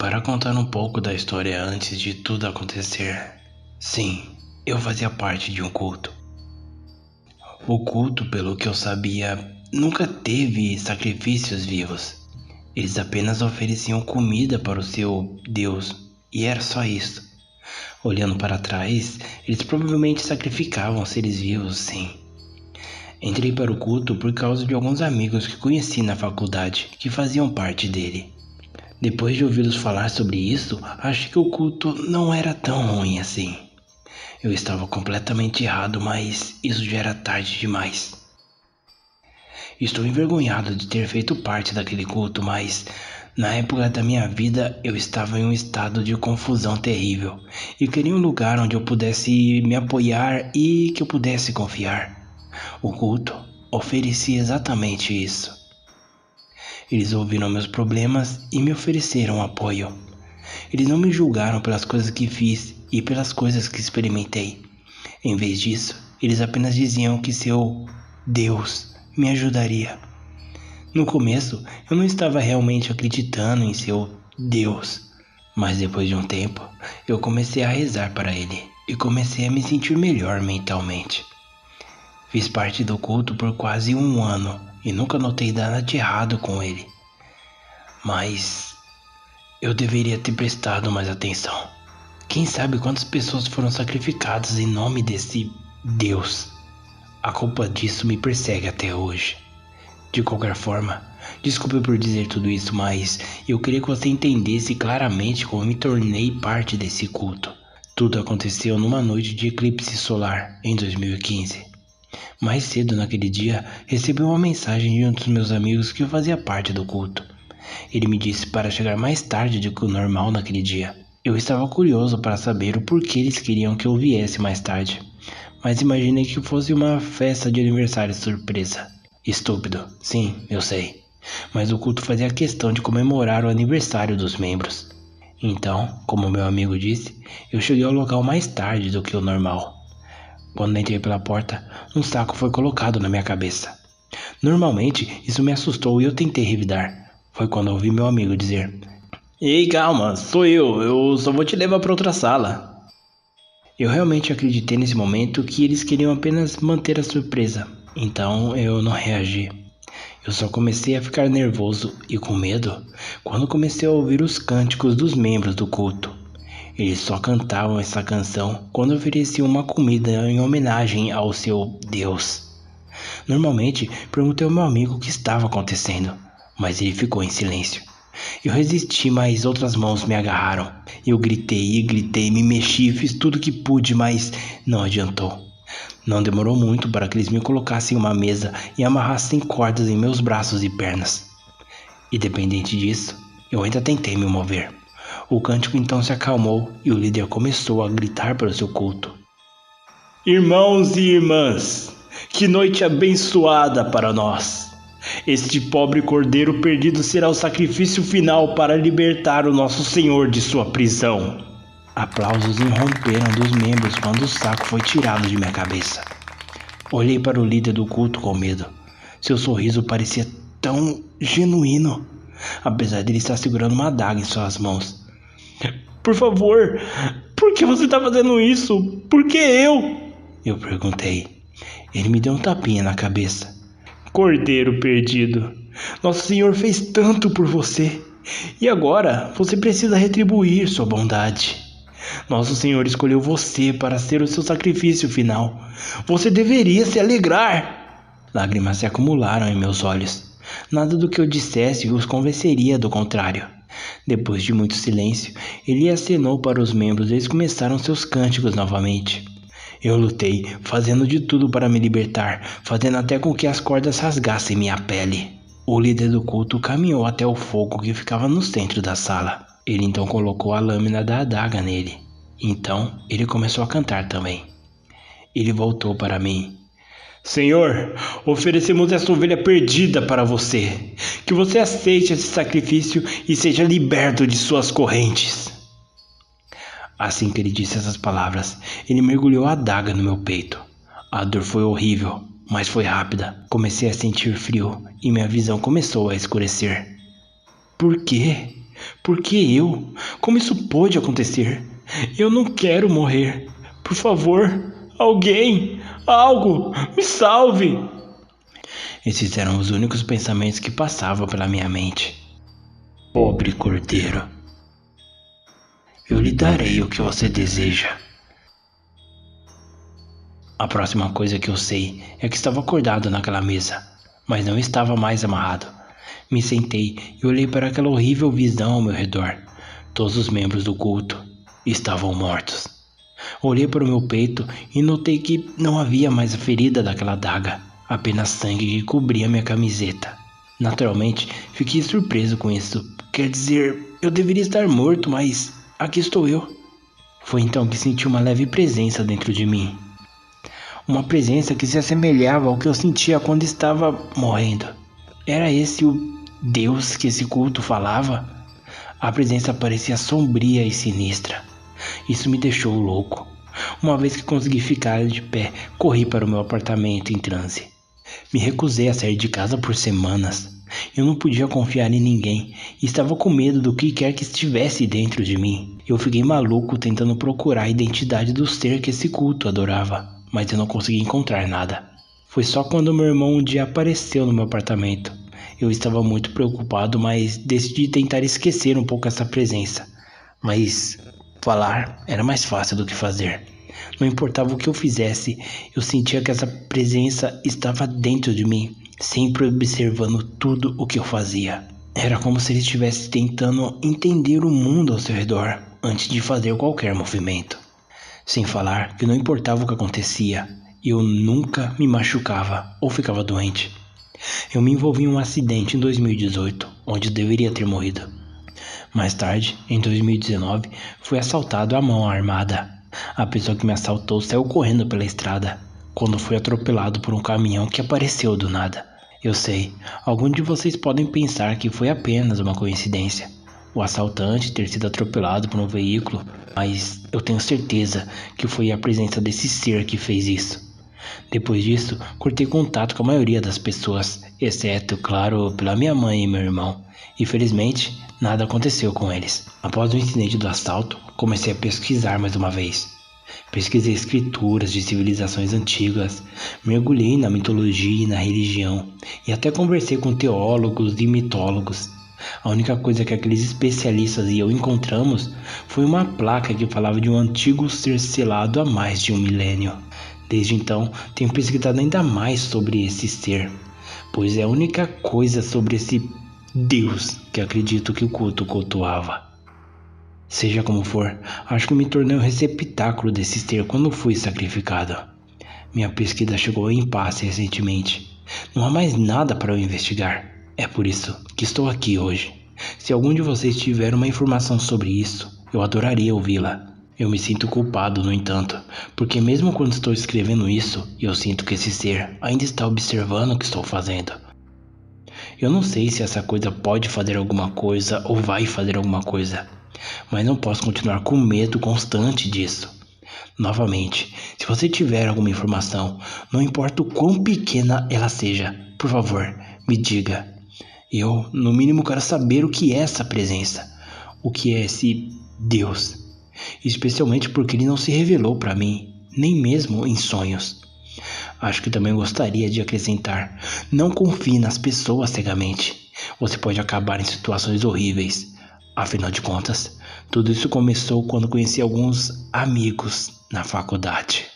Para contar um pouco da história antes de tudo acontecer. Sim, eu fazia parte de um culto. O culto, pelo que eu sabia, nunca teve sacrifícios vivos. Eles apenas ofereciam comida para o seu Deus, e era só isso. Olhando para trás, eles provavelmente sacrificavam seres vivos, sim. Entrei para o culto por causa de alguns amigos que conheci na faculdade, que faziam parte dele. Depois de ouvi-los falar sobre isso, achei que o culto não era tão ruim assim. Eu estava completamente errado, mas isso já era tarde demais. Estou envergonhado de ter feito parte daquele culto, mas na época da minha vida eu estava em um estado de confusão terrível e queria um lugar onde eu pudesse me apoiar e que eu pudesse confiar. O culto oferecia exatamente isso. Eles ouviram meus problemas e me ofereceram apoio. Eles não me julgaram pelas coisas que fiz e pelas coisas que experimentei. Em vez disso, eles apenas diziam que seu Deus me ajudaria. No começo, eu não estava realmente acreditando em seu Deus, mas depois de um tempo, eu comecei a rezar para ele e comecei a me sentir melhor mentalmente. Fiz parte do culto por quase um ano e nunca notei nada de errado com ele. Mas eu deveria ter prestado mais atenção. Quem sabe quantas pessoas foram sacrificadas em nome desse Deus? A culpa disso me persegue até hoje. De qualquer forma, desculpe por dizer tudo isso, mas eu queria que você entendesse claramente como me tornei parte desse culto. Tudo aconteceu numa noite de eclipse solar em 2015. Mais cedo naquele dia, recebi uma mensagem de um dos meus amigos que fazia parte do culto. Ele me disse para chegar mais tarde do que o normal naquele dia. Eu estava curioso para saber o porquê eles queriam que eu viesse mais tarde, mas imaginei que fosse uma festa de aniversário surpresa. Estúpido, sim, eu sei, mas o culto fazia questão de comemorar o aniversário dos membros. Então, como meu amigo disse, eu cheguei ao local mais tarde do que o normal. Quando entrei pela porta, um saco foi colocado na minha cabeça. Normalmente, isso me assustou e eu tentei revidar. Foi quando ouvi meu amigo dizer: "Ei, calma, sou eu só vou te levar para outra sala." Eu realmente acreditei nesse momento que eles queriam apenas manter a surpresa, então eu não reagi. Eu só comecei a ficar nervoso e com medo quando comecei a ouvir os cânticos dos membros do culto. Eles só cantavam essa canção quando ofereciam uma comida em homenagem ao seu Deus. Normalmente, perguntei ao meu amigo o que estava acontecendo, mas ele ficou em silêncio. Eu resisti, mas outras mãos me agarraram. Eu gritei e gritei, me mexi, fiz tudo que pude, mas não adiantou. Não demorou muito para que eles me colocassem em uma mesa e amarrassem cordas em meus braços e pernas. Independente disso, eu ainda tentei me mover. O cântico então se acalmou e o líder começou a gritar para o seu culto: "Irmãos e irmãs, que noite abençoada para nós! Este pobre cordeiro perdido será o sacrifício final para libertar o nosso Senhor de sua prisão." Aplausos irromperam dos membros quando o saco foi tirado de minha cabeça. Olhei para o líder do culto com medo. Seu sorriso parecia tão genuíno, apesar de ele estar segurando uma adaga em suas mãos. "Por favor, por que você está fazendo isso? Por que eu?" eu perguntei. Ele me deu um tapinha na cabeça. "Cordeiro perdido, nosso Senhor fez tanto por você, e agora você precisa retribuir sua bondade. Nosso Senhor escolheu você para ser o seu sacrifício final. Você deveria se alegrar." Lágrimas se acumularam em meus olhos. Nada do que eu dissesse os convenceria do contrário. Depois de muito silêncio, ele acenou para os membros e eles começaram seus cânticos novamente. Eu lutei, fazendo de tudo para me libertar, fazendo até com que as cordas rasgassem minha pele. O líder do culto caminhou até o fogo que ficava no centro da sala. Ele então colocou a lâmina da adaga nele. Então, ele começou a cantar também. Ele voltou para mim. "Senhor, oferecemos essa ovelha perdida para você. Que você aceite esse sacrifício e seja liberto de suas correntes." Assim que ele disse essas palavras, ele mergulhou a adaga no meu peito. A dor foi horrível, mas foi rápida. Comecei a sentir frio e minha visão começou a escurecer. Por quê? Por que eu? Como isso pôde acontecer? Eu não quero morrer. Por favor, alguém, algo, me salve! Esses eram os únicos pensamentos que passavam pela minha mente. Pobre cordeiro, eu lhe darei o que você deseja. A próxima coisa que eu sei é que estava acordado naquela mesa, mas não estava mais amarrado. Me sentei e olhei para aquela horrível visão ao meu redor. Todos os membros do culto estavam mortos. Olhei para o meu peito e notei que não havia mais a ferida daquela adaga, apenas sangue que cobria minha camiseta. Naturalmente, fiquei surpreso com isso. Quer dizer, eu deveria estar morto, mas aqui estou eu. Foi então que senti uma leve presença dentro de mim. Uma presença que se assemelhava ao que eu sentia quando estava morrendo. Era esse o Deus que esse culto falava? A presença parecia sombria e sinistra. Isso me deixou louco. Uma vez que consegui ficar de pé, corri para o meu apartamento em transe. Me recusei a sair de casa por semanas. Eu não podia confiar em ninguém e estava com medo do que quer que estivesse dentro de mim. Eu fiquei maluco tentando procurar a identidade do ser que esse culto adorava, mas eu não consegui encontrar nada. Foi só quando meu irmão um dia apareceu no meu apartamento. Eu estava muito preocupado, mas decidi tentar esquecer um pouco essa presença. Mas falar era mais fácil do que fazer. Não importava o que eu fizesse, eu sentia que essa presença estava dentro de mim, sempre observando tudo o que eu fazia. Era como se ele estivesse tentando entender o mundo ao seu redor antes de fazer qualquer movimento. Sem falar que não importava o que acontecia, eu nunca me machucava ou ficava doente. Eu me envolvi em um acidente em 2018, onde eu deveria ter morrido. Mais tarde, em 2019, fui assaltado à mão armada. A pessoa que me assaltou saiu correndo pela estrada, quando fui atropelado por um caminhão que apareceu do nada. Eu sei, alguns de vocês podem pensar que foi apenas uma coincidência, o assaltante ter sido atropelado por um veículo, mas eu tenho certeza que foi a presença desse ser que fez isso. Depois disso, cortei contato com a maioria das pessoas, exceto, claro, pela minha mãe e meu irmão. Infelizmente, nada aconteceu com eles. Após o incidente do assalto, comecei a pesquisar mais uma vez. Pesquisei escrituras de civilizações antigas, mergulhei na mitologia e na religião, e até conversei com teólogos e mitólogos. A única coisa que aqueles especialistas e eu encontramos foi uma placa que falava de um antigo ser selado há mais de um milênio. Desde então, tenho pesquisado ainda mais sobre esse ser, pois é a única coisa sobre esse Deus que acredito que o culto cultuava. Seja como for, acho que me tornei o receptáculo desse ser quando fui sacrificado. Minha pesquisa chegou ao impasse recentemente. Não há mais nada para eu investigar. É por isso que estou aqui hoje. Se algum de vocês tiver uma informação sobre isso, eu adoraria ouvi-la. Eu me sinto culpado, no entanto, porque mesmo quando estou escrevendo isso, eu sinto que esse ser ainda está observando o que estou fazendo. Eu não sei se essa coisa pode fazer alguma coisa ou vai fazer alguma coisa, mas não posso continuar com medo constante disso. Novamente, se você tiver alguma informação, não importa o quão pequena ela seja, por favor, me diga. Eu, no mínimo, quero saber o que é essa presença, o que é esse Deus, especialmente porque ele não se revelou para mim, nem mesmo em sonhos. Acho que também gostaria de acrescentar: não confie nas pessoas cegamente. Você pode acabar em situações horríveis. Afinal de contas, tudo isso começou quando conheci alguns amigos na faculdade.